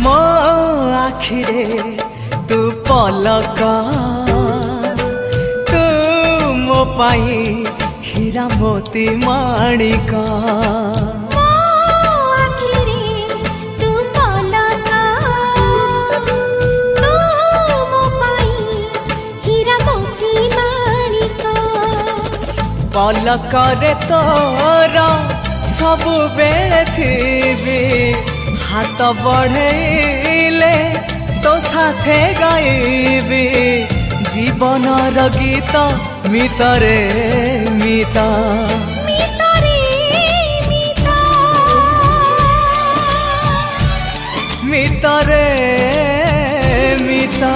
मो आखिरे तू पलक तू मो पाई हीरा मोती माणिक पलक रे तोर सबु बेले थी हाथ बढ़ेले तो साथे गाइबी जीवन गीत मितरे मिता मितरे मिता